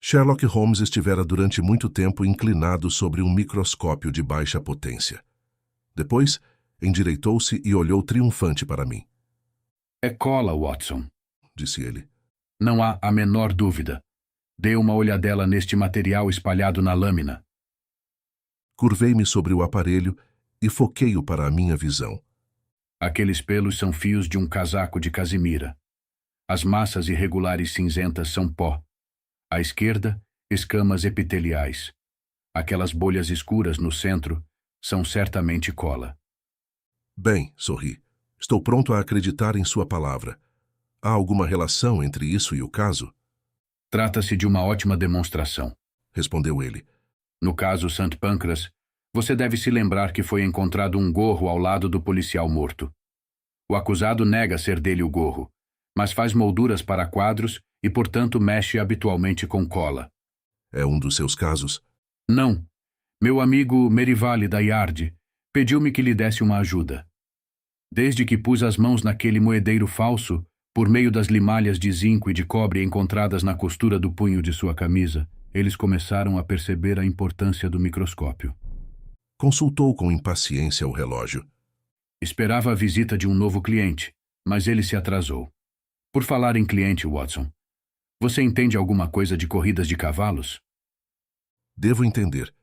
Sherlock Holmes estivera durante muito tempo inclinado sobre um microscópio de baixa potência. Depois, endireitou-se e olhou triunfante para mim. É cola, Watson, disse ele. Não há a menor dúvida. Dê uma olhadela neste material espalhado na lâmina. Curvei-me sobre o aparelho e foquei-o para a minha visão. Aqueles pelos são fios de um casaco de casimira. As massas irregulares cinzentas são pó. À esquerda, escamas epiteliais. Aquelas bolhas escuras no centro são certamente cola. Bem, sorri. Estou pronto a acreditar em sua palavra. Há alguma relação entre isso e o caso? Trata-se de uma ótima demonstração, respondeu ele. No caso St. Pancras, você deve se lembrar que foi encontrado um gorro ao lado do policial morto. O acusado nega ser dele o gorro, mas faz molduras para quadros e, portanto, mexe habitualmente com cola. É um dos seus casos? Não. Meu amigo Merivale da Yard pediu-me que lhe desse uma ajuda. Desde que pus as mãos naquele moedeiro falso, por meio das limalhas de zinco e de cobre encontradas na costura do punho de sua camisa, eles começaram a perceber a importância do microscópio. Consultou com impaciência o relógio. Esperava a visita de um novo cliente, mas ele se atrasou. Por falar em cliente, Watson, você entende alguma coisa de corridas de cavalos? Devo entender.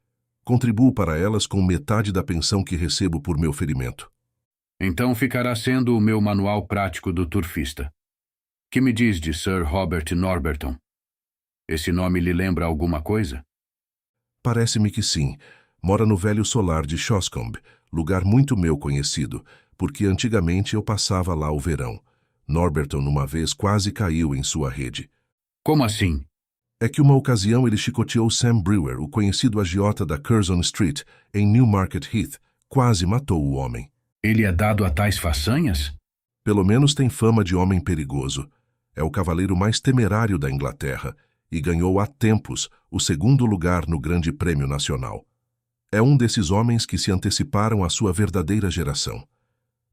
Contribuo para elas com metade da pensão que recebo por meu ferimento. Então ficará sendo o meu manual prático do turfista. Que me diz de Sir Robert Norberton? Esse nome lhe lembra alguma coisa? Parece-me que sim. Mora no velho solar de Shoscombe, lugar muito meu conhecido, porque antigamente eu passava lá o verão. Norberton uma vez quase caiu em sua rede. Como assim? É que uma ocasião ele chicoteou Sam Brewer, o conhecido agiota da Curzon Street, em Newmarket Heath. Quase matou o homem. Ele é dado a tais façanhas? Pelo menos tem fama de homem perigoso. É o cavaleiro mais temerário da Inglaterra e ganhou há tempos o segundo lugar no Grande Prêmio Nacional. É um desses homens que se anteciparam à sua verdadeira geração.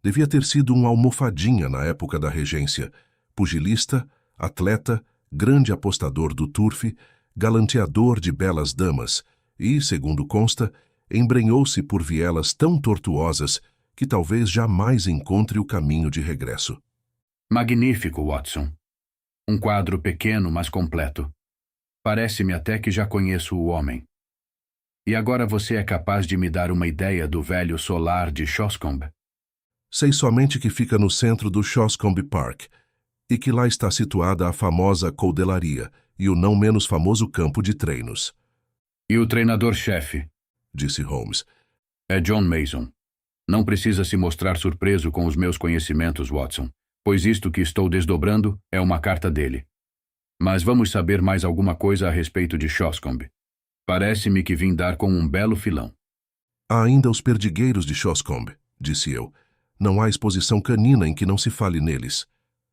Devia ter sido um almofadinha na época da regência, pugilista, atleta, grande apostador do turfe, galanteador de belas damas e, segundo consta, embrenhou-se por vielas tão tortuosas que talvez jamais encontre o caminho de regresso. Magnífico, Watson. Um quadro pequeno, mas completo. Parece-me até que já conheço o homem. E agora você é capaz de me dar uma ideia do velho solar de Shoscombe? Sei somente que fica no centro do Shoscombe Park e que lá está situada a famosa coldelaria e o não menos famoso campo de treinos. E o treinador-chefe? Disse Holmes. É John Mason. Não precisa se mostrar surpreso com os meus conhecimentos, Watson, pois isto que estou desdobrando é uma carta dele. Mas vamos saber mais alguma coisa a respeito de Shoscombe. Parece-me que vim dar com um belo filão. Há ainda os perdigueiros de Shoscombe, disse eu. Não há exposição canina em que não se fale neles.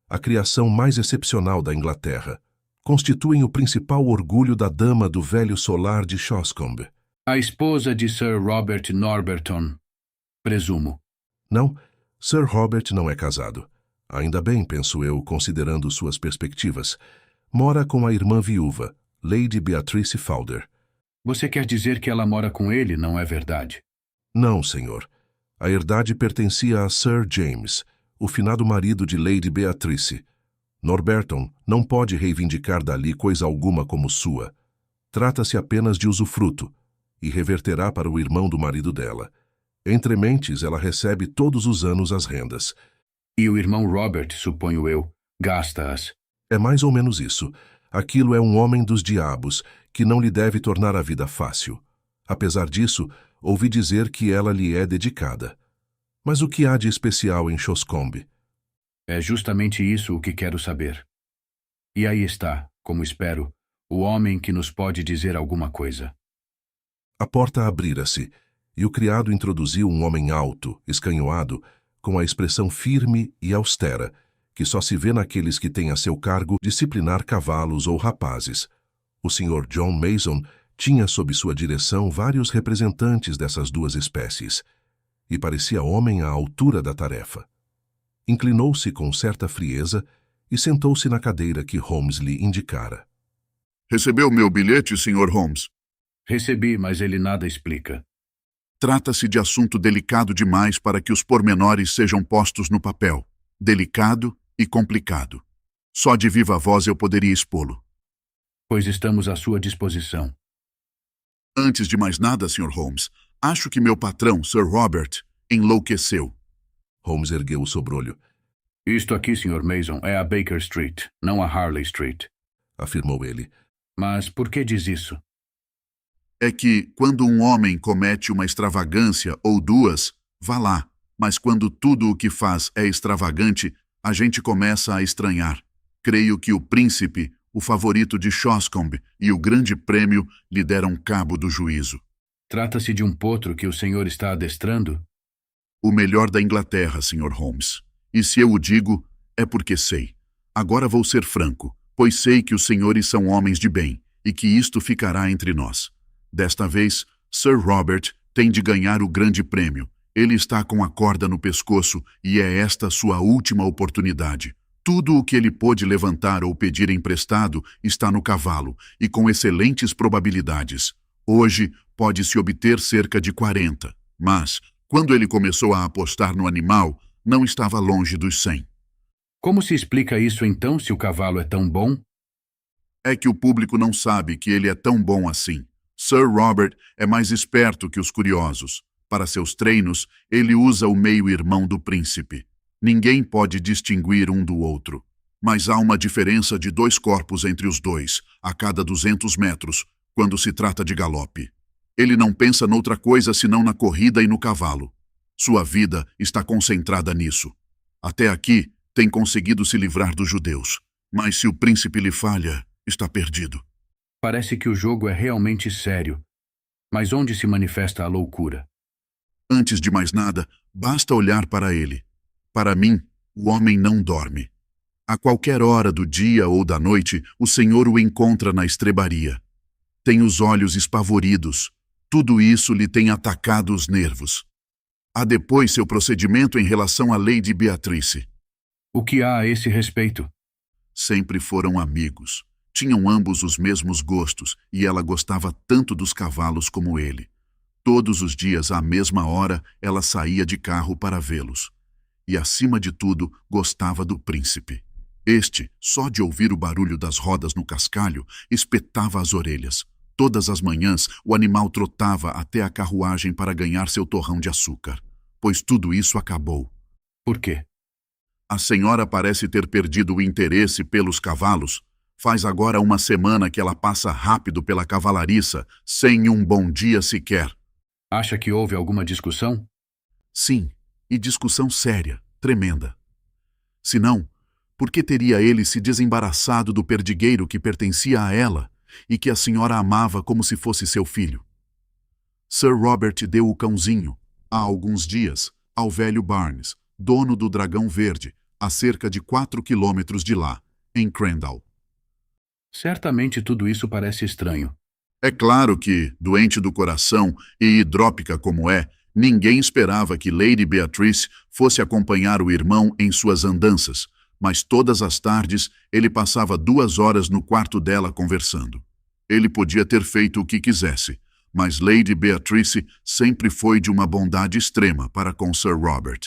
A criação mais excepcional da Inglaterra. Constituem o principal orgulho da dama do velho solar de Shoscombe. A esposa de Sir Robert Norberton, presumo. Não, Sir Robert não é casado. Ainda bem, penso eu, considerando suas perspectivas. Mora com a irmã viúva, Lady Beatrice Falder. Você quer dizer que ela mora com ele, não é verdade? Não, senhor. A herdade pertencia a Sir James, o finado marido de Lady Beatrice. Norberton não pode reivindicar dali coisa alguma como sua. Trata-se apenas de usufruto, e reverterá para o irmão do marido dela. Entre mentes, ela recebe todos os anos as rendas. E o irmão Robert, suponho eu, gasta-as. É mais ou menos isso. Aquilo é um homem dos diabos, que não lhe deve tornar a vida fácil. Apesar disso, ouvi dizer que ela lhe é dedicada. Mas o que há de especial em Shoscombe? É justamente isso o que quero saber. E aí está, como espero, o homem que nos pode dizer alguma coisa. A porta abrira-se, e o criado introduziu um homem alto, escanhoado, com a expressão firme e austera, que só se vê naqueles que têm a seu cargo disciplinar cavalos ou rapazes. O Sr. John Mason tinha sob sua direção vários representantes dessas duas espécies, e parecia homem à altura da tarefa. Inclinou-se com certa frieza e sentou-se na cadeira que Holmes lhe indicara. Recebeu meu bilhete, Sr. Holmes? Recebi, mas ele nada explica. Trata-se de assunto delicado demais para que os pormenores sejam postos no papel. Delicado e complicado. Só de viva voz eu poderia expô-lo. Pois estamos à sua disposição. Antes de mais nada, Sr. Holmes, acho que meu patrão, Sir Robert, enlouqueceu. Holmes ergueu o sobrolho, Isto aqui, Sr. Mason, é a Baker Street, não a Harley Street. afirmou ele. Mas por que diz isso? É que, quando um homem comete uma extravagância ou duas, vá lá. Mas quando tudo o que faz é extravagante, a gente começa a estranhar. Creio que o príncipe, o favorito de Shoscombe e o grande prêmio lhe deram cabo do juízo. Trata-se de um potro que o senhor está adestrando? O melhor da Inglaterra, Sr. Holmes. E se eu o digo, é porque sei. Agora vou ser franco, pois sei que os senhores são homens de bem, e que isto ficará entre nós. Desta vez, Sir Robert tem de ganhar o grande prêmio. Ele está com a corda no pescoço e é esta sua última oportunidade. Tudo o que ele pôde levantar ou pedir emprestado está no cavalo, e com excelentes probabilidades. Hoje pode-se obter cerca de 40, mas, quando ele começou a apostar no animal, não estava longe dos 100. Como se explica isso então, se o cavalo é tão bom? É que o público não sabe que ele é tão bom assim. Sir Robert é mais esperto que os curiosos. Para seus treinos, ele usa o meio-irmão do príncipe. Ninguém pode distinguir um do outro. Mas há uma diferença de 2 corpos entre os dois, a cada 200 metros, quando se trata de galope. Ele não pensa noutra coisa senão na corrida e no cavalo. Sua vida está concentrada nisso. Até aqui, tem conseguido se livrar dos judeus. Mas se o príncipe lhe falha, está perdido. Parece que o jogo é realmente sério. Mas onde se manifesta a loucura? Antes de mais nada, basta olhar para ele. Para mim, o homem não dorme. A qualquer hora do dia ou da noite, o Senhor o encontra na estrebaria. Tem os olhos espavoridos. Tudo isso lhe tem atacado os nervos. Há depois seu procedimento em relação à Lady Beatrice. O que há a esse respeito? Sempre foram amigos. Tinham ambos os mesmos gostos e ela gostava tanto dos cavalos como ele. Todos os dias, à mesma hora, ela saía de carro para vê-los. E, acima de tudo, gostava do príncipe. Este, só de ouvir o barulho das rodas no cascalho, espetava as orelhas. Todas as manhãs, o animal trotava até a carruagem para ganhar seu torrão de açúcar. Pois tudo isso acabou. Por quê? A senhora parece ter perdido o interesse pelos cavalos. Faz agora uma semana que ela passa rápido pela cavalariça, sem um bom dia sequer. Acha que houve alguma discussão? Sim, e discussão séria, tremenda. Se não, por que teria ele se desembaraçado do perdigueiro que pertencia a ela e que a senhora amava como se fosse seu filho? Sir Robert deu o cãozinho, há alguns dias, ao velho Barnes, dono do Dragão Verde, a cerca de 4 quilômetros de lá, em Crandall. Certamente tudo isso parece estranho. É claro que, doente do coração e hidrópica como é, ninguém esperava que Lady Beatrice fosse acompanhar o irmão em suas andanças, mas todas as tardes ele passava 2 horas no quarto dela conversando. Ele podia ter feito o que quisesse, mas Lady Beatrice sempre foi de uma bondade extrema para com Sir Robert,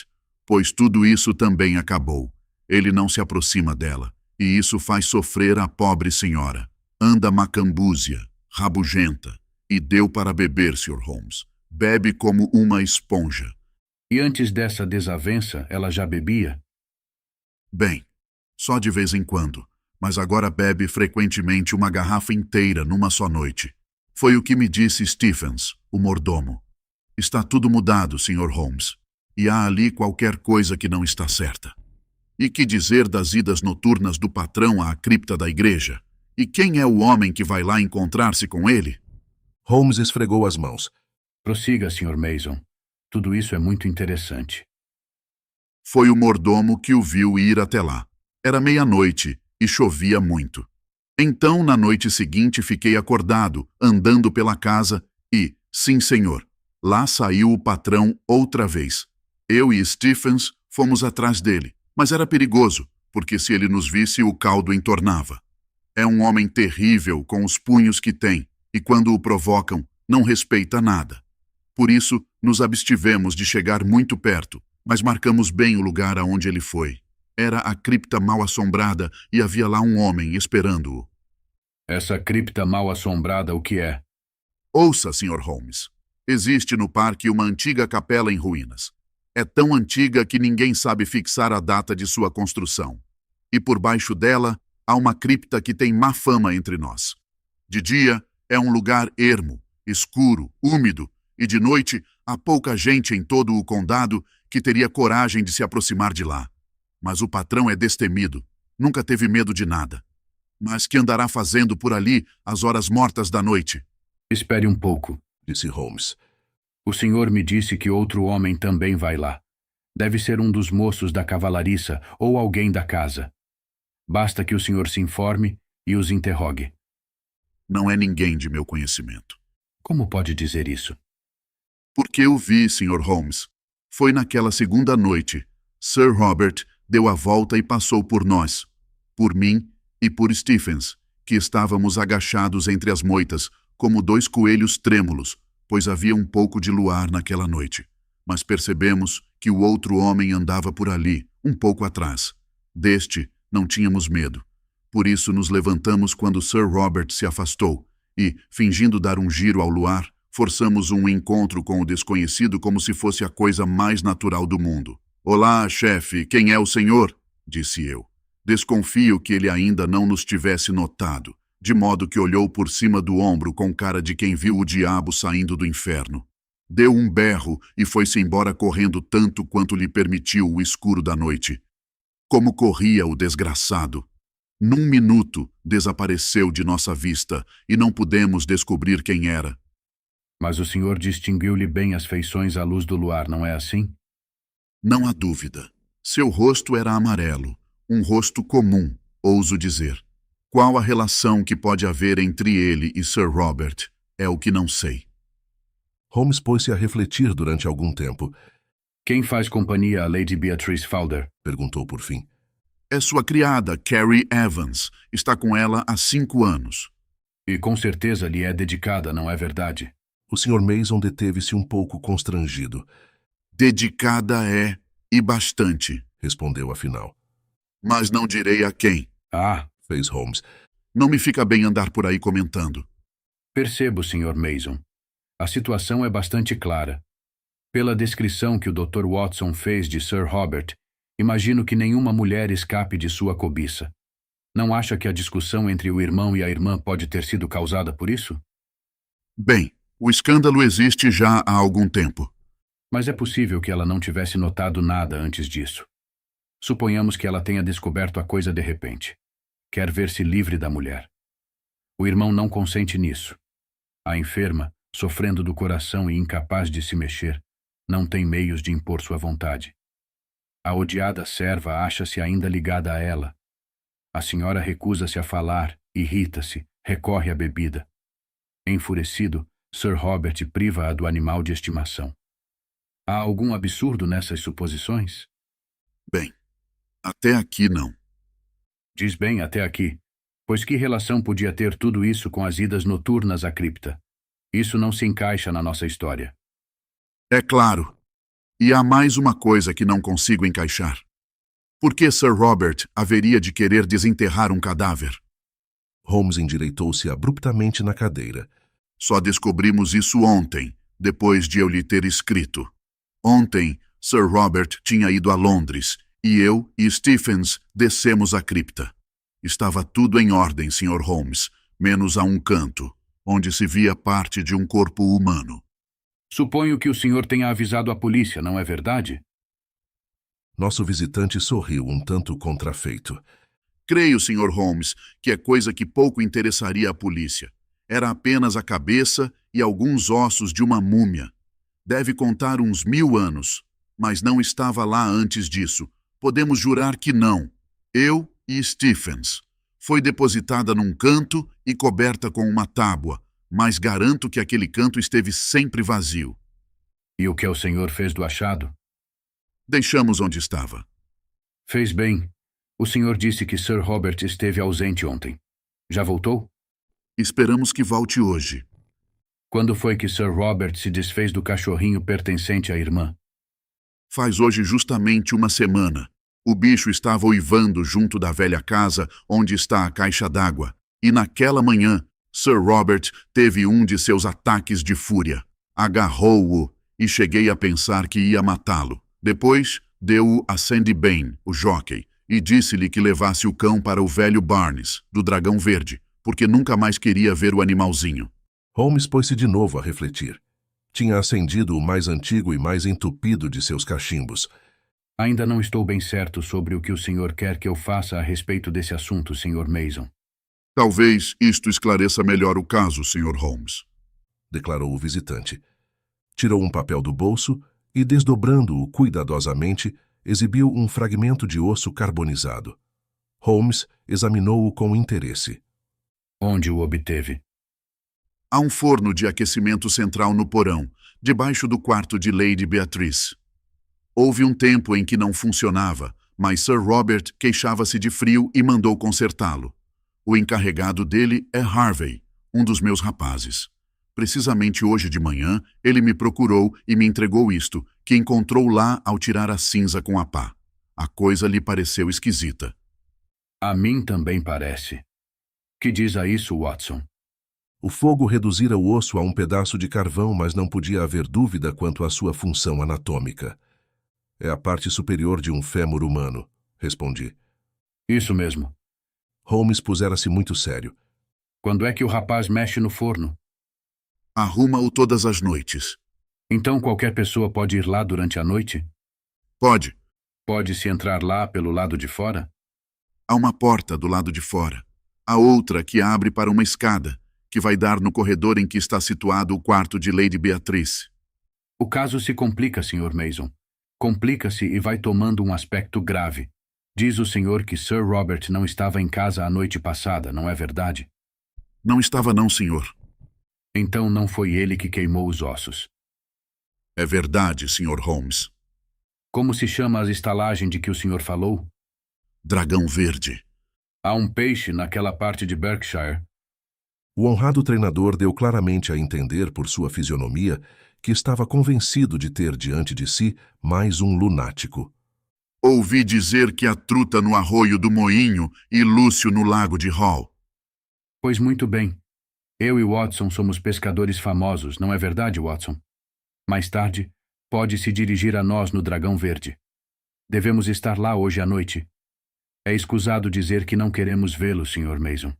pois tudo isso também acabou. Ele não se aproxima dela, e isso faz sofrer a pobre senhora. Anda macambúzia, rabugenta, e deu para beber, Sr. Holmes. Bebe como uma esponja. E antes dessa desavença, ela já bebia? Bem, só de vez em quando, mas agora bebe frequentemente uma garrafa inteira numa só noite. Foi o que me disse Stephens, o mordomo. Está tudo mudado, Sr. Holmes, e há ali qualquer coisa que não está certa. E que dizer das idas noturnas do patrão à cripta da igreja? E quem é o homem que vai lá encontrar-se com ele? Holmes esfregou as mãos. Prossiga, Sr. Mason. Tudo isso é muito interessante. Foi o mordomo que o viu ir até lá. Era meia-noite e chovia muito. Então, na noite seguinte, fiquei acordado, andando pela casa e, sim, senhor, lá saiu o patrão outra vez. Eu e Stephens fomos atrás dele, mas era perigoso, porque se ele nos visse, o caldo entornava. É um homem terrível com os punhos que tem, e quando o provocam, não respeita nada. Por isso, nos abstivemos de chegar muito perto, mas marcamos bem o lugar aonde ele foi. Era a cripta mal-assombrada e havia lá um homem esperando-o. Essa cripta mal-assombrada o que é? Ouça, Sr. Holmes. Existe no parque uma antiga capela em ruínas. É tão antiga que ninguém sabe fixar a data de sua construção. E por baixo dela, há uma cripta que tem má fama entre nós. De dia, é um lugar ermo, escuro, úmido, e de noite, há pouca gente em todo o condado que teria coragem de se aproximar de lá. Mas o patrão é destemido, nunca teve medo de nada. Mas que andará fazendo por ali às horas mortas da noite? Espere um pouco, disse Holmes. O senhor me disse que outro homem também vai lá. Deve ser um dos moços da cavalariça ou alguém da casa. Basta que o senhor se informe e os interrogue. Não é ninguém de meu conhecimento. Como pode dizer isso? Porque eu vi, Sr. Holmes. Foi naquela segunda noite. Sir Robert deu a volta e passou por nós, por mim e por Stephens, que estávamos agachados entre as moitas, como dois coelhos trêmulos, pois havia um pouco de luar naquela noite. Mas percebemos que o outro homem andava por ali, um pouco atrás. Deste, não tínhamos medo. Por isso nos levantamos quando Sir Robert se afastou e, fingindo dar um giro ao luar, forçamos um encontro com o desconhecido como se fosse a coisa mais natural do mundo. "Olá, chefe, quem é o senhor?" disse eu. Desconfio que ele ainda não nos tivesse notado, de modo que olhou por cima do ombro com cara de quem viu o diabo saindo do inferno. Deu um berro e foi-se embora correndo tanto quanto lhe permitiu o escuro da noite. Como corria o desgraçado! Num minuto, desapareceu de nossa vista e não pudemos descobrir quem era. Mas o senhor distinguiu-lhe bem as feições à luz do luar, não é assim? Não há dúvida. Seu rosto era amarelo, um rosto comum, ouso dizer. Qual a relação que pode haver entre ele e Sir Robert? É o que não sei. Holmes pôs-se a refletir durante algum tempo. Quem faz companhia a Lady Beatrice Fowler? Perguntou por fim. É sua criada, Carrie Evans. Está com ela há 5 anos. E com certeza lhe é dedicada, não é verdade? O Sr. Mason deteve-se um pouco constrangido. Dedicada é, e bastante, respondeu afinal. Mas não direi a quem. Ah, fez Holmes. Não me fica bem andar por aí comentando. Percebo, Sr. Mason. A situação é bastante clara. Pela descrição que o Dr. Watson fez de Sir Robert, imagino que nenhuma mulher escape de sua cobiça. Não acha que a discussão entre o irmão e a irmã pode ter sido causada por isso? Bem, o escândalo existe já há algum tempo. Mas é possível que ela não tivesse notado nada antes disso. Suponhamos que ela tenha descoberto a coisa de repente. Quer ver-se livre da mulher. O irmão não consente nisso. A enferma, sofrendo do coração e incapaz de se mexer, não tem meios de impor sua vontade. A odiada serva acha-se ainda ligada a ela. A senhora recusa-se a falar, irrita-se, recorre à bebida. Enfurecido, Sir Robert priva-a do animal de estimação. Há algum absurdo nessas suposições? Bem, até aqui não. Diz bem até aqui, pois que relação podia ter tudo isso com as idas noturnas à cripta? Isso não se encaixa na nossa história. É claro. E há mais uma coisa que não consigo encaixar. Por que Sir Robert haveria de querer desenterrar um cadáver? Holmes endireitou-se abruptamente na cadeira. Só descobrimos isso ontem, depois de eu lhe ter escrito. Ontem, Sir Robert tinha ido a Londres, e eu e Stephens descemos a cripta. Estava tudo em ordem, Sr. Holmes, menos a um canto, onde se via parte de um corpo humano. Suponho que o senhor tenha avisado a polícia, não é verdade? Nosso visitante sorriu um tanto contrafeito. Creio, Sr. Holmes, que é coisa que pouco interessaria a polícia. Era apenas a cabeça e alguns ossos de uma múmia. Deve contar uns 1000 anos, mas não estava lá antes disso. Podemos jurar que não. Eu e Stephens. Foi depositada num canto e coberta com uma tábua, mas garanto que aquele canto esteve sempre vazio. E o que o senhor fez do achado? Deixamos onde estava. Fez bem. O senhor disse que Sir Robert esteve ausente ontem. Já voltou? Esperamos que volte hoje. Quando foi que Sir Robert se desfez do cachorrinho pertencente à irmã? Faz hoje justamente uma semana. O bicho estava uivando junto da velha casa onde está a caixa d'água. E naquela manhã, Sir Robert teve um de seus ataques de fúria. Agarrou-o e cheguei a pensar que ia matá-lo. Depois, deu-o a Sandy Bain, o jockey, e disse-lhe que levasse o cão para o velho Barnes, do Dragão Verde, porque nunca mais queria ver o animalzinho. Holmes pôs-se de novo a refletir. Tinha acendido o mais antigo e mais entupido de seus cachimbos. Ainda não estou bem certo sobre o que o senhor quer que eu faça a respeito desse assunto, Sr. Mason. Talvez isto esclareça melhor o caso, Sr. Holmes, Declarou o visitante. Tirou um papel do bolso e, desdobrando-o cuidadosamente, exibiu um fragmento de osso carbonizado. Holmes examinou-o com interesse. Onde o obteve? Há um forno de aquecimento central no porão, debaixo do quarto de Lady Beatrice. Houve um tempo em que não funcionava, mas Sir Robert queixava-se de frio e mandou consertá-lo. O encarregado dele é Harvey, um dos meus rapazes. Precisamente hoje de manhã, ele me procurou e me entregou isto, que encontrou lá ao tirar a cinza com a pá. A coisa lhe pareceu esquisita. A mim também parece. Que diz a isso, Watson? O fogo reduzira o osso a um pedaço de carvão, mas não podia haver dúvida quanto à sua função anatômica. É a parte superior de um fêmur humano, respondi. Isso mesmo. Holmes pusera-se muito sério. Quando é que o rapaz mexe no forno? Arruma-o todas as noites. Então qualquer pessoa pode ir lá durante a noite? Pode. Pode-se entrar lá pelo lado de fora? Há uma porta do lado de fora. Há outra que abre para uma escada, que vai dar no corredor em que está situado o quarto de Lady Beatrice. O caso se complica, Sr. Mason. Complica-se e vai tomando um aspecto grave. Diz o senhor que Sir Robert não estava em casa a noite passada, não é verdade? Não estava não, senhor. Então não foi ele que queimou os ossos. É verdade, Sr. Holmes. Como se chama a estalagem de que o senhor falou? Dragão Verde. Há um peixe naquela parte de Berkshire. O honrado treinador deu claramente a entender por sua fisionomia que estava convencido de ter diante de si mais um lunático. Ouvi dizer que há truta no arroio do Moinho e Lúcio no lago de Hall. Pois muito bem. Eu e Watson somos pescadores famosos, não é verdade, Watson? Mais tarde, pode se dirigir a nós no Dragão Verde. Devemos estar lá hoje à noite. É escusado dizer que não queremos vê-lo, Sr. Mason.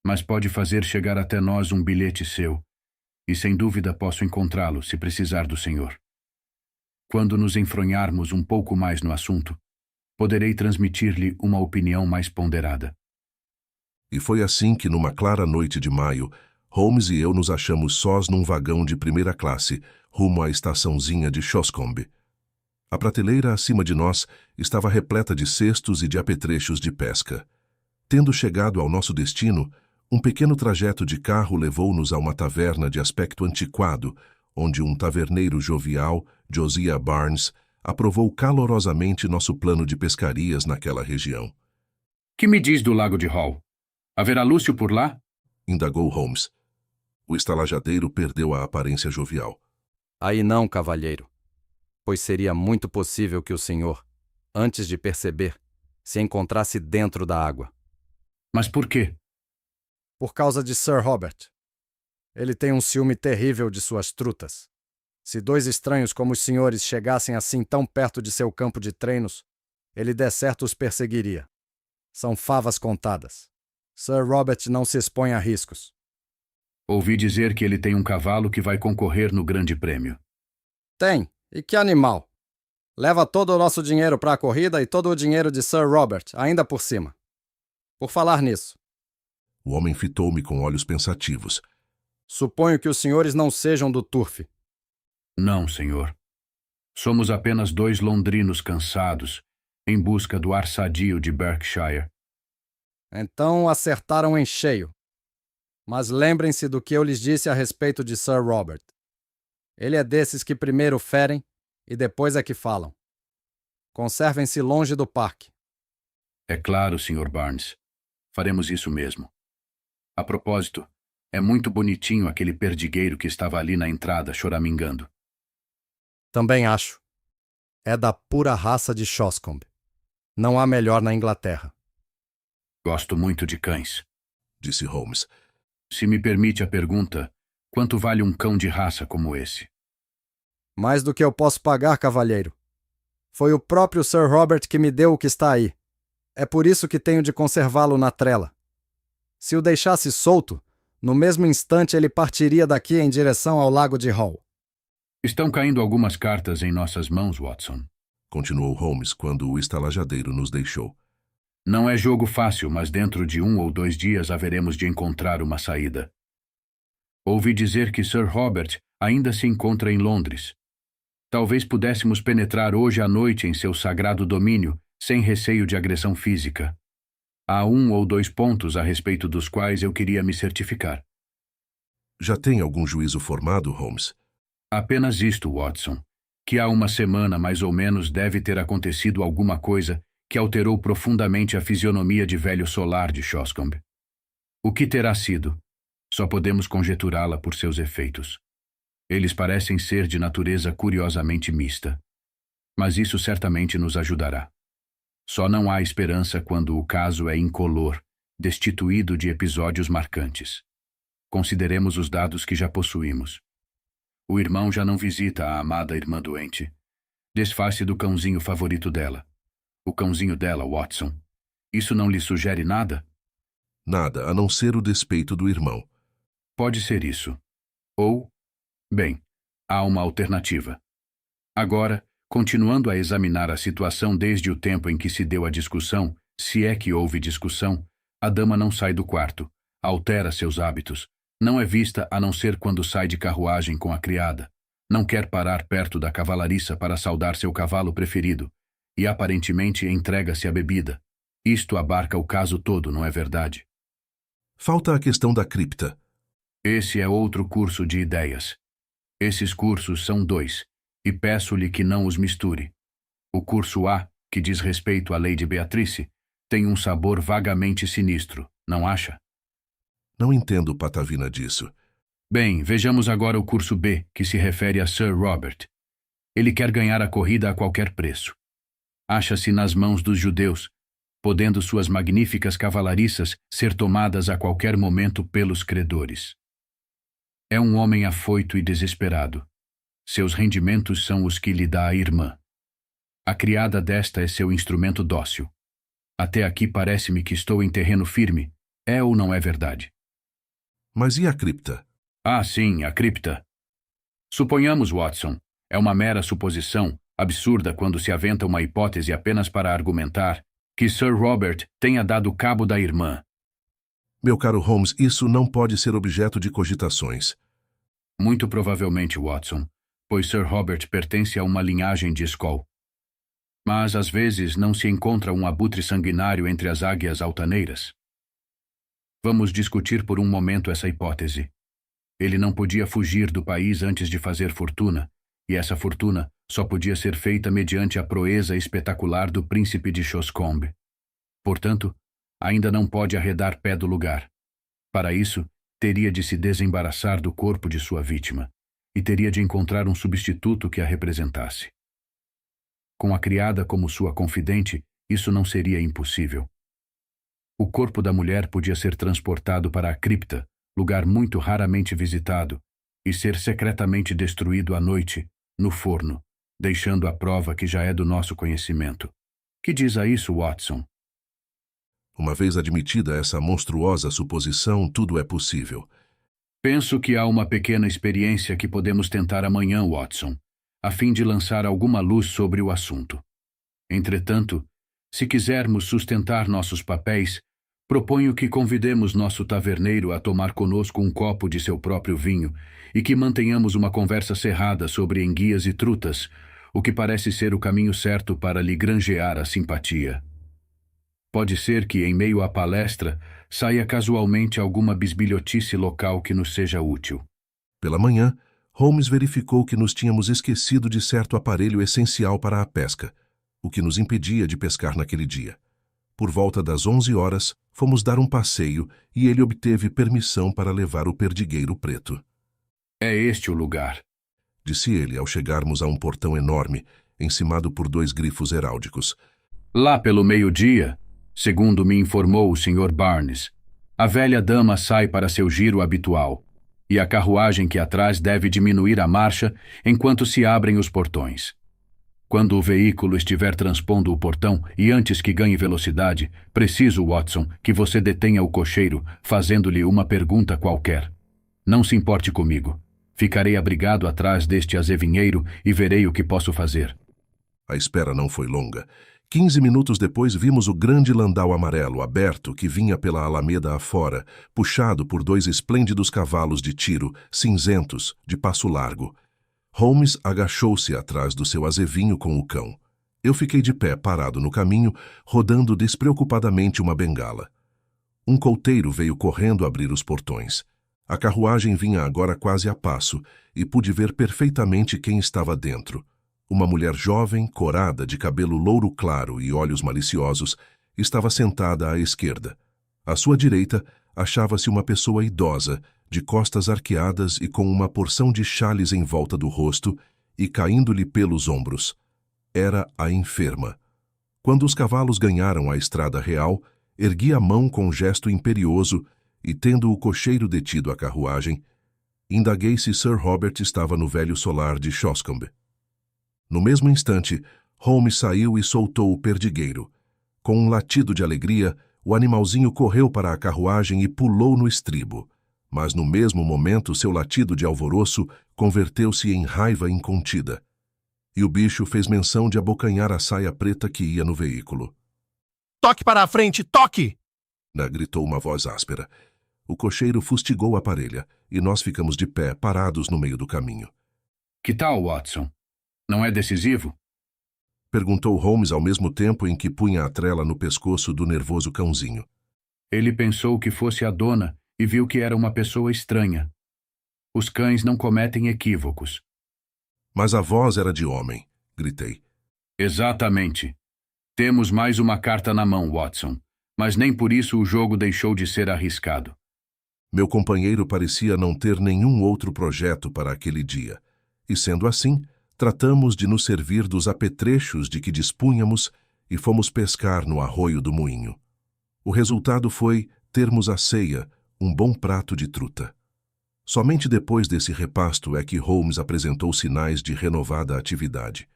Mas pode fazer chegar até nós um bilhete seu, e sem dúvida posso encontrá-lo, se precisar do senhor. Quando nos enfronharmos um pouco mais no assunto, poderei transmitir-lhe uma opinião mais ponderada. E foi assim que, numa clara noite de maio, Holmes e eu nos achamos sós num vagão de primeira classe, rumo à estaçãozinha de Shoscombe. A prateleira acima de nós estava repleta de cestos e de apetrechos de pesca. Tendo chegado ao nosso destino, um pequeno trajeto de carro levou-nos a uma taverna de aspecto antiquado, onde um taverneiro jovial, Josiah Barnes, aprovou calorosamente nosso plano de pescarias naquela região. Que me diz do Lago de Hall? Haverá Lúcio por lá? Indagou Holmes. O estalajadeiro perdeu a aparência jovial. Aí não, cavalheiro, pois seria muito possível que o senhor, antes de perceber, se encontrasse dentro da água. Mas por quê? Por causa de Sir Robert. Ele tem um ciúme terrível de suas trutas. Se dois estranhos como os senhores chegassem assim tão perto de seu campo de treinos, ele de certo os perseguiria. São favas contadas. Sir Robert não se expõe a riscos. Ouvi dizer que ele tem um cavalo que vai concorrer no Grande Prêmio. Tem. E que animal! Leva todo o nosso dinheiro para a corrida e todo o dinheiro de Sir Robert, ainda por cima. Por falar nisso, O homem fitou-me com olhos pensativos. suponho que os senhores não sejam do turf. Não, senhor. Somos apenas dois londrinos cansados, em busca do ar sadio de Berkshire. Então acertaram em cheio. Mas lembrem-se do que eu lhes disse a respeito de Sir Robert. Ele é desses que primeiro ferem e depois é que falam. Conservem-se longe do parque. É claro, Sr. Barnes. Faremos isso mesmo. A propósito, é muito bonitinho aquele perdigueiro que estava ali na entrada, choramingando. Também acho. É da pura raça de Shoscombe. Não há melhor na Inglaterra. Gosto muito de cães. Disse Holmes. Se me permite a pergunta, quanto vale um cão de raça como esse? Mais do que eu posso pagar, cavalheiro. Foi o próprio Sir Robert que me deu o que está aí. É por isso que tenho de conservá-lo na trela. Se o deixasse solto, no mesmo instante ele partiria daqui em direção ao lago de Hull. Estão caindo algumas cartas em nossas mãos, Watson. Continuou Holmes quando o estalajadeiro nos deixou. Não é jogo fácil, mas dentro de 1 ou 2 dias haveremos de encontrar uma saída. Ouvi dizer que Sir Robert ainda se encontra em Londres. Talvez pudéssemos penetrar hoje à noite em seu sagrado domínio, sem receio de agressão física. Há 1 ou 2 pontos a respeito dos quais eu queria me certificar. Já tem algum juízo formado, Holmes? Apenas isto, Watson, que há 1 semana mais ou menos deve ter acontecido alguma coisa que alterou profundamente a fisionomia de velho solar de Shoscombe. O que terá sido? Só podemos conjeturá-la por seus efeitos. Eles parecem ser de natureza curiosamente mista. Mas isso certamente nos ajudará. Só não há esperança quando o caso é incolor, destituído de episódios marcantes. Consideremos os dados que já possuímos. O irmão já não visita a amada irmã doente. Desfaz-se do cãozinho favorito dela. O cãozinho dela, Watson. Isso não lhe sugere nada? Nada, a não ser o despeito do irmão. Pode ser isso. Ou, bem, há uma alternativa. Agora, continuando a examinar a situação desde o tempo em que se deu a discussão, se é que houve discussão, a dama não sai do quarto, altera seus hábitos, não é vista a não ser quando sai de carruagem com a criada, não quer parar perto da cavalariça para saudar seu cavalo preferido, e aparentemente entrega-se à bebida. Isto abarca o caso todo, não é verdade? Falta a questão da cripta. Esse é outro curso de ideias. Esses cursos são 2, e peço-lhe que não os misture. O curso A, que diz respeito à Lady Beatrice, tem um sabor vagamente sinistro, não acha? Não entendo patavina disso. Bem, vejamos agora o curso B, que se refere a Sir Robert. Ele quer ganhar a corrida a qualquer preço. Acha-se nas mãos dos judeus, podendo suas magníficas cavalariças ser tomadas a qualquer momento pelos credores. É um homem afoito e desesperado. Seus rendimentos são os que lhe dá a irmã. A criada desta é seu instrumento dócil. Até aqui parece-me que estou em terreno firme. É ou não é verdade? Mas e a cripta? Ah, sim, a cripta. Suponhamos, Watson, é uma mera suposição, absurda quando se aventa uma hipótese apenas para argumentar, que Sir Robert tenha dado cabo da irmã. Meu caro Holmes, isso não pode ser objeto de cogitações. Muito provavelmente, Watson, pois Sir Robert pertence a uma linhagem de Skoll. Mas, às vezes, não se encontra um abutre sanguinário entre as águias altaneiras. Vamos discutir por um momento essa hipótese. Ele não podia fugir do país antes de fazer fortuna, e essa fortuna só podia ser feita mediante a proeza espetacular do príncipe de Shoscombe. Portanto, ainda não pode arredar pé do lugar. Para isso, teria de se desembaraçar do corpo de sua vítima, e teria de encontrar um substituto que a representasse. Com a criada como sua confidente, isso não seria impossível. O corpo da mulher podia ser transportado para a cripta, lugar muito raramente visitado, e ser secretamente destruído à noite, no forno, deixando a prova que já é do nosso conhecimento. Que diz a isso, Watson? Uma vez admitida essa monstruosa suposição, tudo é possível. Penso que há uma pequena experiência que podemos tentar amanhã, Watson, a fim de lançar alguma luz sobre o assunto. Entretanto, se quisermos sustentar nossos papéis, proponho que convidemos nosso taverneiro a tomar conosco um copo de seu próprio vinho e que mantenhamos uma conversa cerrada sobre enguias e trutas, o que parece ser o caminho certo para lhe granjear a simpatia. Pode ser que, em meio à palestra, saia casualmente alguma bisbilhotice local que nos seja útil. Pela manhã, Holmes verificou que nos tínhamos esquecido de certo aparelho essencial para a pesca, o que nos impedia de pescar naquele dia. Por volta das 11 horas, Fomos dar um passeio e ele obteve permissão para levar o perdigueiro preto. É este o lugar. Disse ele ao chegarmos a um portão enorme, encimado por 2 grifos heráldicos. Lá pelo meio-dia, segundo me informou o Sr. Barnes, a velha dama sai para seu giro habitual, e a carruagem que atrás deve diminuir a marcha enquanto se abrem os portões. Quando o veículo estiver transpondo o portão e antes que ganhe velocidade, preciso, Watson, que você detenha o cocheiro, fazendo-lhe uma pergunta qualquer. Não se importe comigo. Ficarei abrigado atrás deste azevinheiro e verei o que posso fazer. A espera não foi longa. 15 minutos depois vimos o grande landau amarelo aberto que vinha pela alameda afora, puxado por 2 esplêndidos cavalos de tiro, cinzentos, de passo largo. Holmes agachou-se atrás do seu azevinho com o cão. Eu fiquei de pé, parado no caminho, rodando despreocupadamente uma bengala. Um couteiro veio correndo abrir os portões. A carruagem vinha agora quase a passo, e pude ver perfeitamente quem estava dentro. Uma mulher jovem, corada, de cabelo louro claro e olhos maliciosos, estava sentada à esquerda. À sua direita, achava-se uma pessoa idosa, de costas arqueadas e com uma porção de chales em volta do rosto e caindo-lhe pelos ombros. Era a enferma. Quando os cavalos ganharam a estrada real, ergui a mão com gesto imperioso e, tendo o cocheiro detido a carruagem, indaguei se Sir Robert estava no velho solar de Shoscombe. No mesmo instante, Holmes saiu e soltou o perdigueiro. Com um latido de alegria, o animalzinho correu para a carruagem e pulou no estribo. Mas no mesmo momento seu latido de alvoroço converteu-se em raiva incontida. E o bicho fez menção de abocanhar a saia preta que ia no veículo. Toque para a frente, toque! Gritou uma voz áspera. O cocheiro fustigou a parelha, e nós ficamos de pé, parados no meio do caminho. Que tal, Watson? Não é decisivo? Perguntou Holmes ao mesmo tempo em que punha a trela no pescoço do nervoso cãozinho. Ele pensou que fosse a dona e viu que era uma pessoa estranha. Os cães não cometem equívocos. Mas a voz era de homem, gritei. Exatamente. Temos mais uma carta na mão, Watson, mas nem por isso o jogo deixou de ser arriscado. Meu companheiro parecia não ter nenhum outro projeto para aquele dia, e sendo assim, tratamos de nos servir dos apetrechos de que dispunhamos e fomos pescar no arroio do moinho. O resultado foi termos à ceia um bom prato de truta. Somente depois desse repasto é que Holmes apresentou sinais de renovada atividade.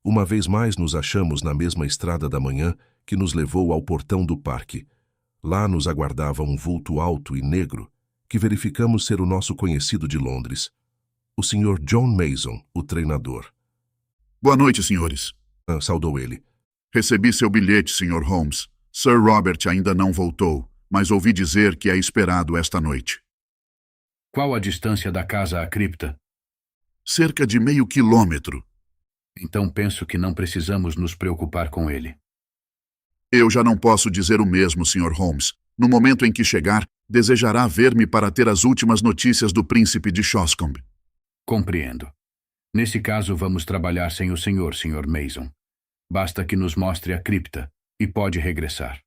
Uma vez mais nos achamos na mesma estrada da manhã que nos levou ao portão do parque. Lá nos aguardava um vulto alto e negro, que verificamos ser o nosso conhecido de Londres, o Sr. John Mason, o treinador. Boa noite, senhores. Saudou ele. Recebi seu bilhete, Sr. Holmes. Sir Robert ainda não voltou, mas ouvi dizer que é esperado esta noite. Qual a distância da casa à cripta? Cerca de meio quilômetro. Então penso que não precisamos nos preocupar com ele. Eu já não posso dizer o mesmo, Sr. Holmes. No momento em que chegar, desejará ver-me para ter as últimas notícias do príncipe de Shoscombe. Compreendo. Nesse caso, vamos trabalhar sem o senhor, Sr. Mason. Basta que nos mostre a cripta e pode regressar.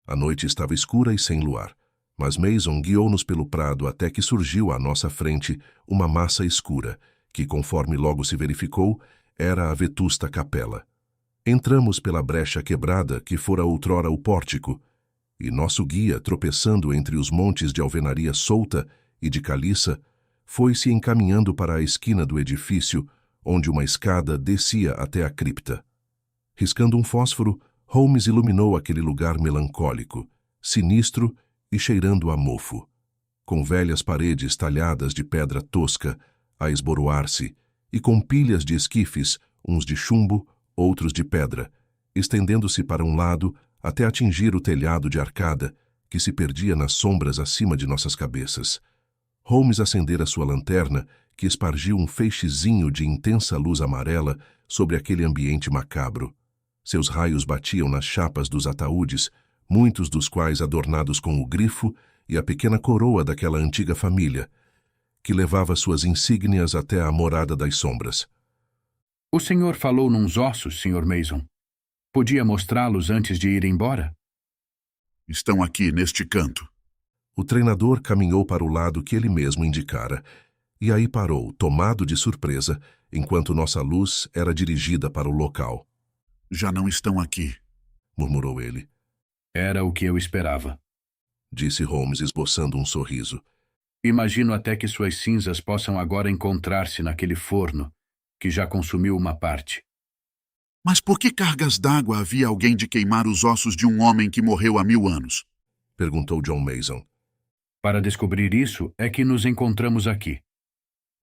A noite estava escura e sem luar, mas Mason guiou-nos pelo prado até que surgiu à nossa frente uma massa escura, que, conforme logo se verificou, era a vetusta capela. Entramos pela brecha quebrada que fora outrora o pórtico, e nosso guia, tropeçando entre os montes de alvenaria solta e de caliça, foi-se encaminhando para a esquina do edifício, onde uma escada descia até a cripta. Riscando um fósforo, Holmes iluminou aquele lugar melancólico, sinistro e cheirando a mofo, com velhas paredes talhadas de pedra tosca a esboroar-se e com pilhas de esquifes, uns de chumbo, outros de pedra, estendendo-se para um lado até atingir o telhado de arcada que se perdia nas sombras acima de nossas cabeças. Holmes acendera sua lanterna, que espargiu um feixezinho de intensa luz amarela sobre aquele ambiente macabro. Seus raios batiam nas chapas dos ataúdes, muitos dos quais adornados com o grifo e a pequena coroa daquela antiga família, que levava suas insígnias até a morada das sombras. O senhor falou nos ossos, Sr. Mason. Podia mostrá-los antes de ir embora? Estão aqui, neste canto. O treinador caminhou para o lado que ele mesmo indicara, e aí parou, tomado de surpresa, enquanto nossa luz era dirigida para o local. Já não estão aqui, Murmurou ele. Era o que eu esperava. Disse Holmes, esboçando um sorriso. Imagino até que suas cinzas possam agora encontrar-se naquele forno, que já consumiu uma parte. Mas por que cargas d'água havia alguém de queimar os ossos de um homem que morreu há 1000 anos? Perguntou John Mason. Para descobrir isso é que nos encontramos aqui.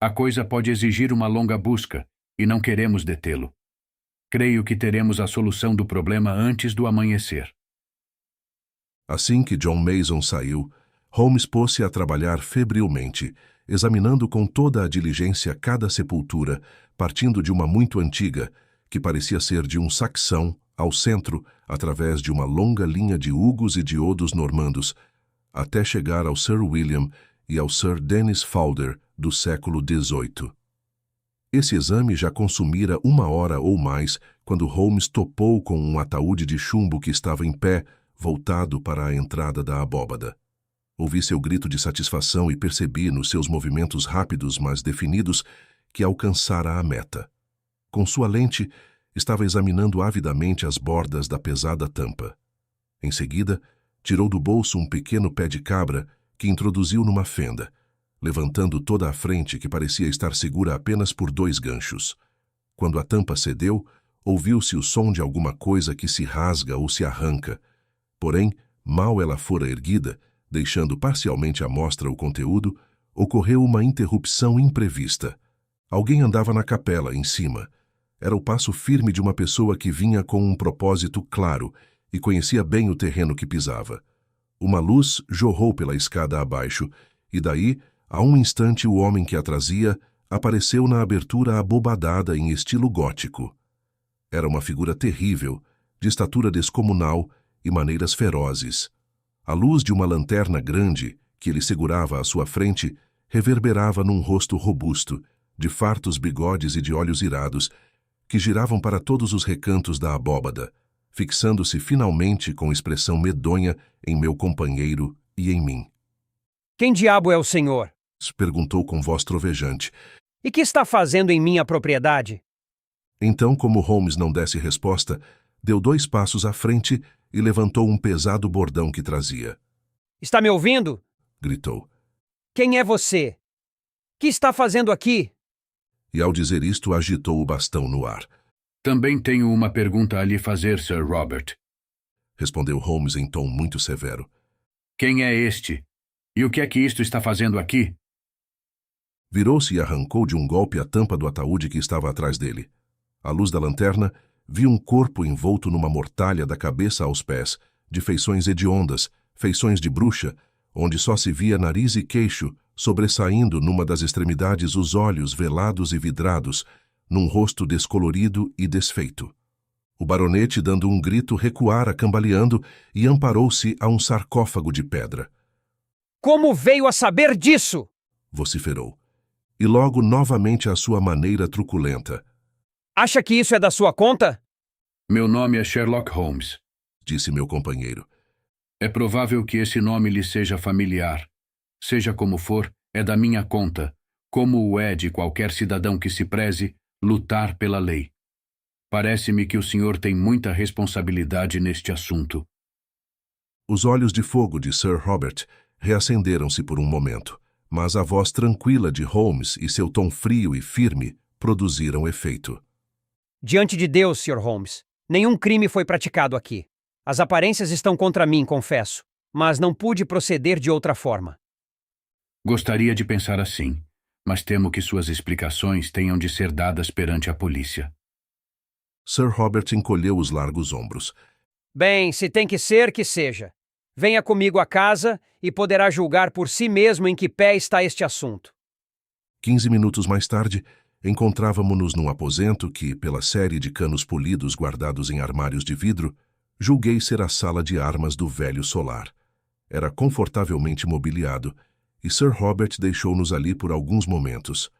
A coisa pode exigir uma longa busca, e não queremos detê-lo. Creio que teremos a solução do problema antes do amanhecer. Assim que John Mason saiu, Holmes pôs-se a trabalhar febrilmente, examinando com toda a diligência cada sepultura, partindo de uma muito antiga, que parecia ser de um saxão, ao centro, através de uma longa linha de hugos e de odos normandos, até chegar ao Sir William e ao Sir Dennis Falder, do século XVIII. Esse exame já consumira 1 hora ou mais, quando Holmes topou com um ataúde de chumbo que estava em pé, voltado para a entrada da abóbada. Ouvi seu grito de satisfação e percebi, nos seus movimentos rápidos, mas definidos, que alcançara a meta. Com sua lente, estava examinando avidamente as bordas da pesada tampa. Em seguida, tirou do bolso um pequeno pé de cabra que introduziu numa fenda, levantando toda a frente que parecia estar segura apenas por 2 ganchos. Quando a tampa cedeu, ouviu-se o som de alguma coisa que se rasga ou se arranca. Porém, mal ela fora erguida, deixando parcialmente à mostra o conteúdo, ocorreu uma interrupção imprevista. Alguém andava na capela, em cima. Era o passo firme de uma pessoa que vinha com um propósito claro e conhecia bem o terreno que pisava. Uma luz jorrou pela escada abaixo, e daí, a um instante, o homem que a trazia apareceu na abertura abobadada em estilo gótico. Era uma figura terrível, de estatura descomunal e maneiras ferozes. A luz de uma lanterna grande, que ele segurava à sua frente, reverberava num rosto robusto, de fartos bigodes e de olhos irados, que giravam para todos os recantos da abóbada, fixando-se finalmente com expressão medonha em meu companheiro e em mim. Quem diabo é o senhor? Perguntou com voz trovejante. E que está fazendo em minha propriedade? Então, como Holmes não desse resposta, deu 2 passos à frente e levantou um pesado bordão que trazia. Está me ouvindo? Gritou. Quem é você? Que está fazendo aqui? E ao dizer isto, agitou o bastão no ar. Também tenho uma pergunta a lhe fazer, Sir Robert. Respondeu Holmes em tom muito severo. Quem é este? E o que é que isto está fazendo aqui? Virou-se e arrancou de um golpe a tampa do ataúde que estava atrás dele. À luz da lanterna, vi um corpo envolto numa mortalha da cabeça aos pés, de feições hediondas, feições de bruxa, onde só se via nariz e queixo, sobressaindo numa das extremidades os olhos velados e vidrados, num rosto descolorido e desfeito. O baronete, dando um grito, recuara cambaleando e amparou-se a um sarcófago de pedra. Como veio a saber disso? Vociferou. E logo novamente à sua maneira truculenta. Acha que isso é da sua conta? Meu nome é Sherlock Holmes. Disse meu companheiro. É provável que esse nome lhe seja familiar. Seja como for, é da minha conta, como o é de qualquer cidadão que se preze lutar pela lei. Parece-me que o senhor tem muita responsabilidade neste assunto. Os olhos de fogo de Sir Robert reacenderam-se por um momento, mas a voz tranquila de Holmes e seu tom frio e firme produziram efeito. Diante de Deus, Sr. Holmes, nenhum crime foi praticado aqui. As aparências estão contra mim, confesso, mas não pude proceder de outra forma. Gostaria de pensar assim, mas temo que suas explicações tenham de ser dadas perante a polícia. Sir Robert encolheu os largos ombros. Bem, se tem que ser, que seja. Venha comigo à casa e poderá julgar por si mesmo em que pé está este assunto. 15 minutos mais tarde, encontrávamo-nos num aposento que, pela série de canos polidos guardados em armários de vidro, julguei ser a sala de armas do velho solar. Era confortavelmente mobiliado, e Sir Robert deixou-nos ali por alguns momentos.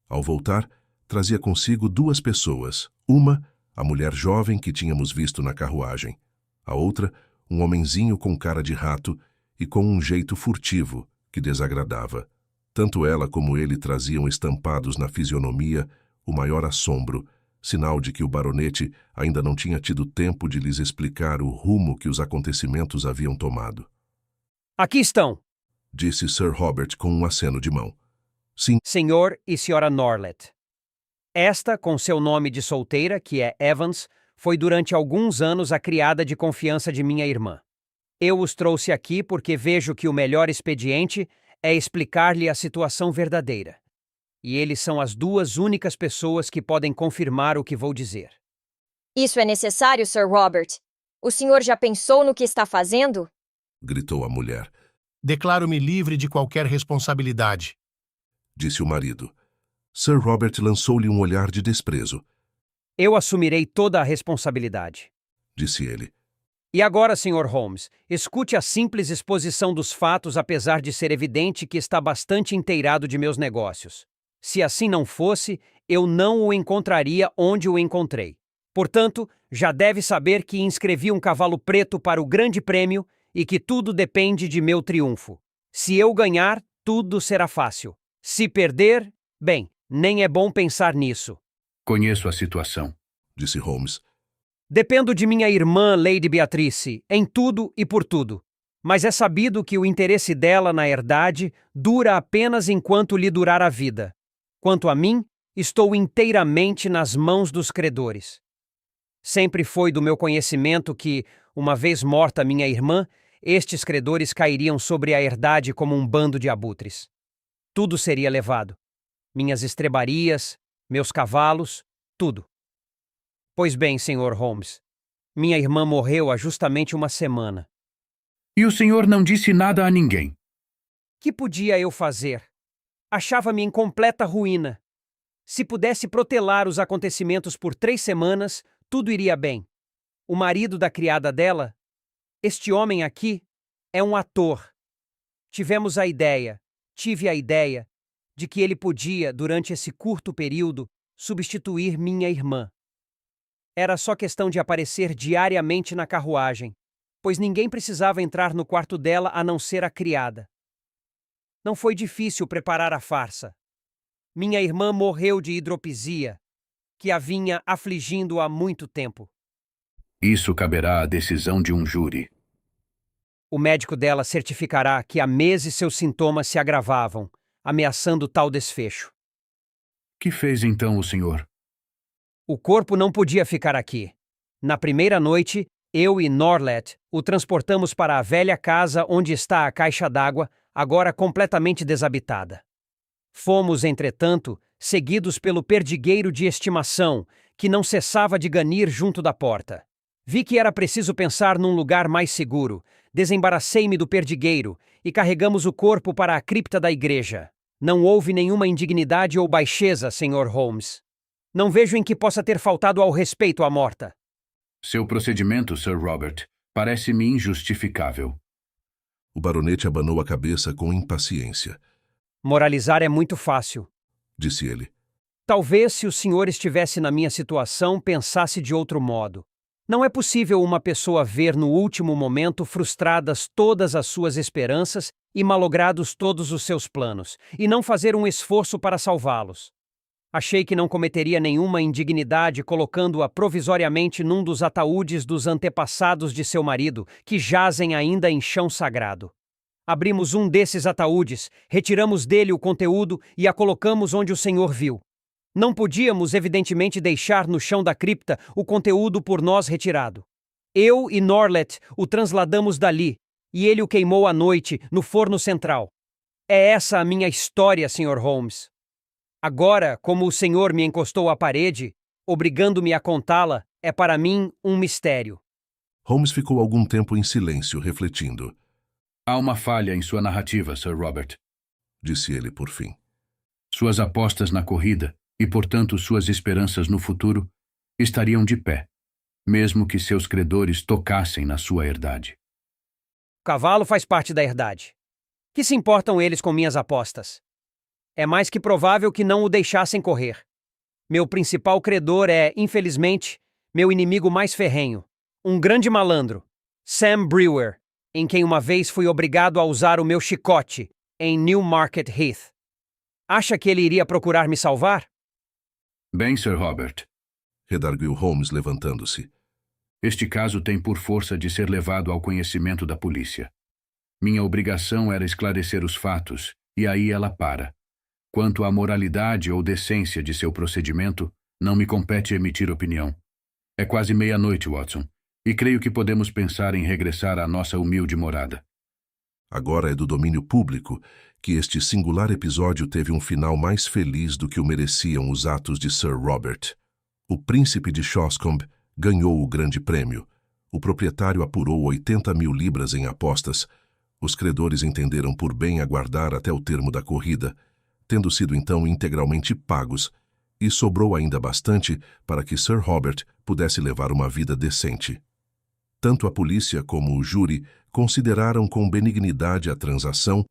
Ao voltar, trazia consigo 2 pessoas. Uma, a mulher jovem que tínhamos visto na carruagem. A outra, um homenzinho com cara de rato e com um jeito furtivo que desagradava. Tanto ela como ele traziam estampados na fisionomia o maior assombro, sinal de que o baronete ainda não tinha tido tempo de lhes explicar o rumo que os acontecimentos haviam tomado. Aqui estão, Disse Sir Robert com um aceno de mão. Sim, senhor e senhora Norlet. Esta, com seu nome de solteira, que é Evans, foi durante alguns anos a criada de confiança de minha irmã. Eu os trouxe aqui porque vejo que o melhor expediente é explicar-lhe a situação verdadeira. E eles são as duas únicas pessoas que podem confirmar o que vou dizer. Isso é necessário, Sir Robert. O senhor já pensou no que está fazendo? gritou a mulher. Declaro-me livre de qualquer responsabilidade. Disse o marido. Sir Robert lançou-lhe um olhar de desprezo. Eu assumirei toda a responsabilidade. Disse ele. E agora, Sr. Holmes, escute a simples exposição dos fatos, apesar de ser evidente que está bastante inteirado de meus negócios. Se assim não fosse, eu não o encontraria onde o encontrei. Portanto, já deve saber que inscrevi um cavalo preto para o Grande Prêmio e que tudo depende de meu triunfo. Se eu ganhar, tudo será fácil. Se perder, bem, nem é bom pensar nisso. Conheço a situação. Disse Holmes. Dependo de minha irmã, Lady Beatrice, em tudo e por tudo. Mas é sabido que o interesse dela na herdade dura apenas enquanto lhe durar a vida. Quanto a mim, estou inteiramente nas mãos dos credores. Sempre foi do meu conhecimento que, uma vez morta minha irmã, estes credores cairiam sobre a herdade como um bando de abutres. Tudo seria levado. Minhas estrebarias, meus cavalos, tudo. Pois bem, Sr. Holmes, minha irmã morreu há justamente uma semana. E o senhor não disse nada a ninguém? Que podia eu fazer? Achava-me em completa ruína. Se pudesse protelar os acontecimentos por 3 semanas, tudo iria bem. O marido da criada dela, este homem aqui, é um ator. Tive a ideia, de que ele podia, durante esse curto período, substituir minha irmã. Era só questão de aparecer diariamente na carruagem, pois ninguém precisava entrar no quarto dela a não ser a criada. Não foi difícil preparar a farsa. Minha irmã morreu de hidropisia, que a vinha afligindo há muito tempo. Isso caberá à decisão de um júri. O médico dela certificará que há meses seus sintomas se agravavam, ameaçando tal desfecho. Que fez então o senhor? O corpo não podia ficar aqui. Na primeira noite, eu e Norlet o transportamos para a velha casa onde está a caixa d'água, agora completamente desabitada. Fomos, entretanto, seguidos pelo perdigueiro de estimação, que não cessava de ganir junto da porta. Vi que era preciso pensar num lugar mais seguro. Desembaracei-me do perdigueiro e carregamos o corpo para a cripta da igreja. Não houve nenhuma indignidade ou baixeza, Sr. Holmes. Não vejo em que possa ter faltado ao respeito à morta. Seu procedimento, Sir Robert, parece-me injustificável. O baronete abanou a cabeça com impaciência. Moralizar é muito fácil, Disse ele. Talvez, se o senhor estivesse na minha situação, pensasse de outro modo. Não é possível uma pessoa ver no último momento frustradas todas as suas esperanças e malogrados todos os seus planos, e não fazer um esforço para salvá-los. Achei que não cometeria nenhuma indignidade colocando-a provisoriamente num dos ataúdes dos antepassados de seu marido, que jazem ainda em chão sagrado. Abrimos um desses ataúdes, retiramos dele o conteúdo e a colocamos onde o senhor viu. Não podíamos, evidentemente, deixar no chão da cripta o conteúdo por nós retirado. Eu e Norlet o transladamos dali, e ele o queimou à noite, no forno central. É essa a minha história, Sr. Holmes. Agora, como o senhor me encostou à parede, obrigando-me a contá-la, é para mim um mistério. Holmes ficou algum tempo em silêncio, refletindo. Há uma falha em sua narrativa, Sir Robert. Disse ele por fim. Suas apostas na corrida, e portanto suas esperanças no futuro, estariam de pé, mesmo que seus credores tocassem na sua herdade. O cavalo faz parte da herdade. Que se importam eles com minhas apostas? É mais que provável que não o deixassem correr. Meu principal credor é, infelizmente, meu inimigo mais ferrenho, um grande malandro. Sam Brewer, em quem uma vez fui obrigado a usar o meu chicote em Newmarket Heath. Acha que ele iria procurar me salvar? Bem, Sir Robert, redarguiu Holmes levantando-se. este caso tem por força de ser levado ao conhecimento da polícia. Minha obrigação era esclarecer os fatos, e aí ela para. Quanto à moralidade ou decência de seu procedimento, não me compete emitir opinião. É quase meia-noite, Watson, e creio que podemos pensar em regressar à nossa humilde morada. Agora é do domínio público que este singular episódio teve um final mais feliz do que o mereciam os atos de Sir Robert. O príncipe de Shoscombe ganhou o grande prêmio. O proprietário apurou 80.000 libras em apostas. Os credores entenderam por bem aguardar até o termo da corrida, tendo sido então integralmente pagos, e sobrou ainda bastante para que Sir Robert pudesse levar uma vida decente. Tanto a polícia como o júri consideraram com benignidade a transação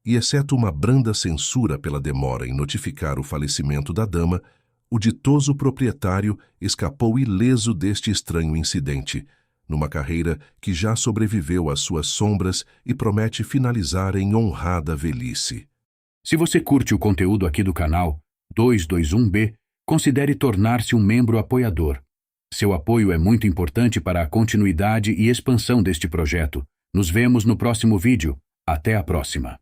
e, exceto uma branda censura pela demora em notificar o falecimento da dama, o ditoso proprietário escapou ileso deste estranho incidente, numa carreira que já sobreviveu às suas sombras e promete finalizar em honrada velhice. Se você curte o conteúdo aqui do canal 221B, considere tornar-se um membro apoiador. Seu apoio é muito importante para a continuidade e expansão deste projeto. Nos vemos no próximo vídeo. Até a próxima.